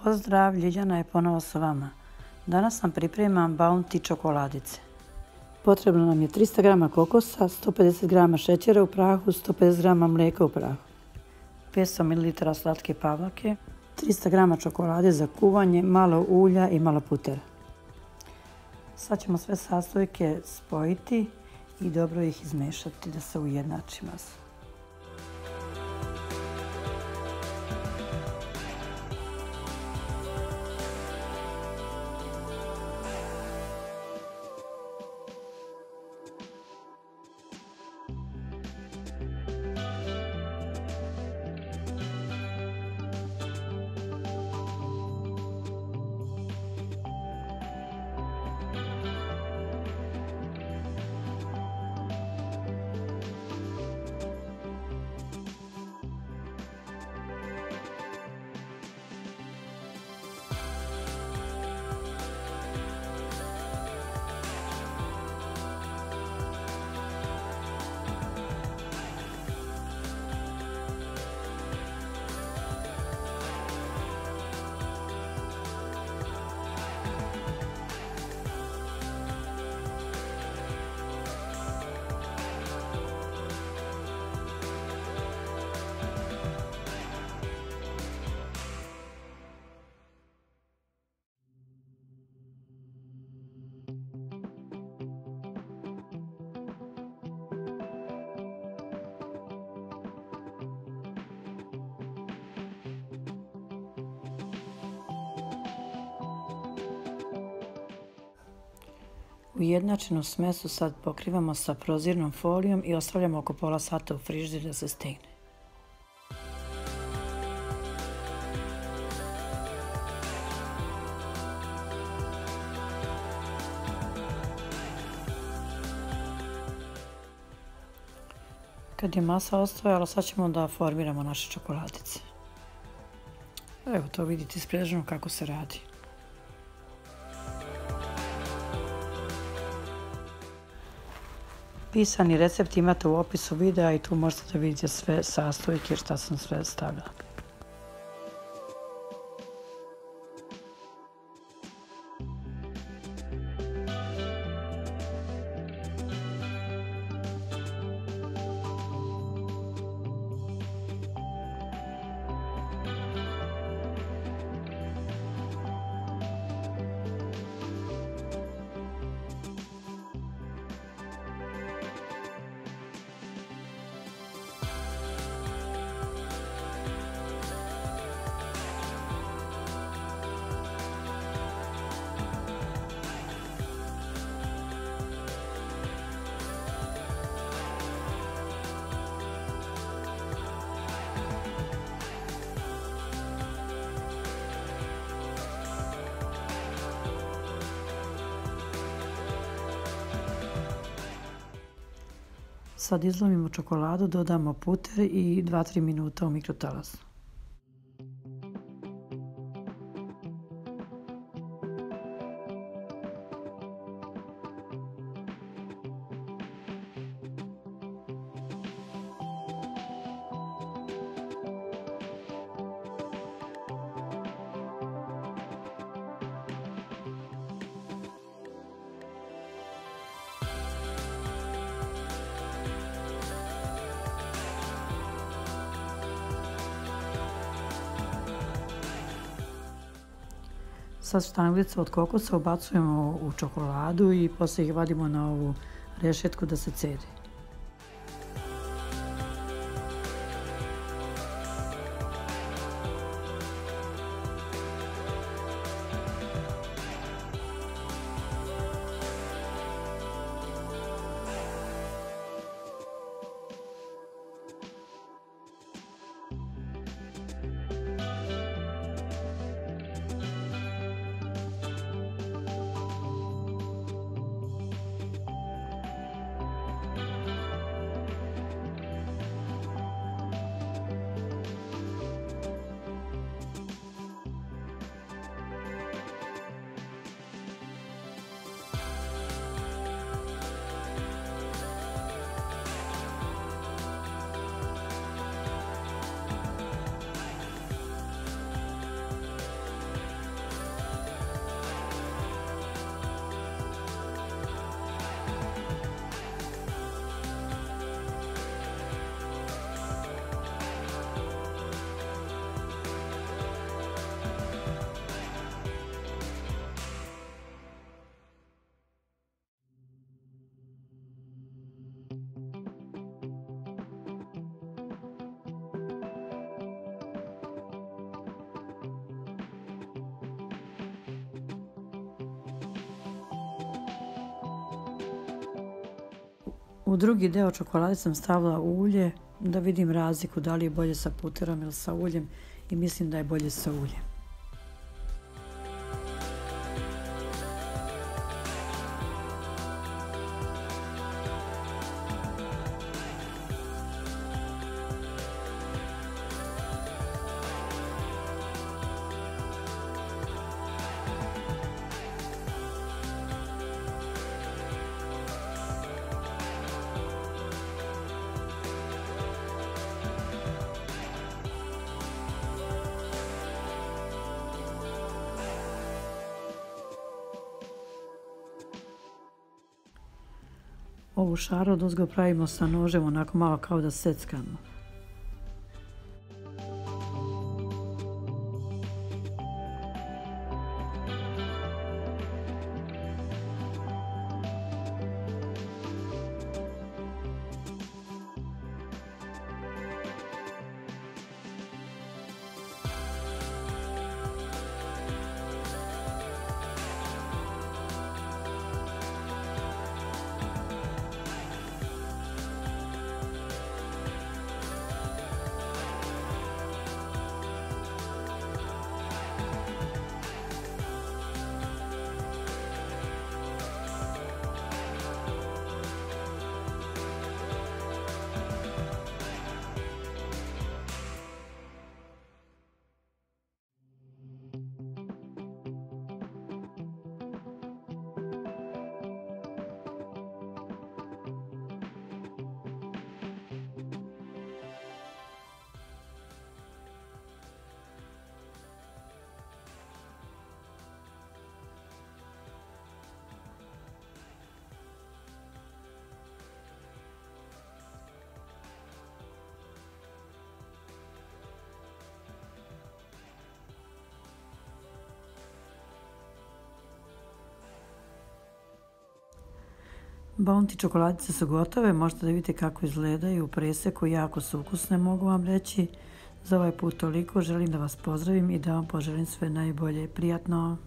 Pozdrav, Ljiljana je ponovo sa vama. Danas nam pripremam Bounty čokoladice. Potrebno nam je 300 g kokosa, 150 g šećera u prahu, 150 g mlijeka u prahu, 500 ml slatke pavlake, 300 g čokolade za kuvanje, malo ulja i malo putera. Sad ćemo sve sastojke spojiti i dobro ih izmešati da se ujednači masa. Ujednačenu smesu sad pokrivamo sa prozirnom folijom i ostavljamo oko pola sata u frižider da se stegne. Kad je masa ostvojala, sad ćemo da formiramo naše čokoladice. Evo to vidite ispreženo kako se radi. Pisani recept imate u opisu videa i tu možete da vidite sve sastojke šta sam sve stavila. Sad izlomimo čokoladu, dodamo puter i 2-3 minuta u mikrotalasu. Sad štanglice od kokosa ubacujemo u čokoladu i poslije ih vadimo na ovu rešetku da se cedi. U drugi deo čokolade sam stavila ulje da vidim razliku da li je bolje sa puterom ili sa uljem i mislim da je bolje sa uljem. Ovu šaru odozgo pravimo sa nožem, onako malo kao da seckamo. Bounty čokoladice su gotove, možete da vidite kako izgledaju u preseku, jako su ukusne, mogu vam reći. Za ovaj put toliko, želim da vas pozdravim i da vam poželim sve najbolje. Prijatno!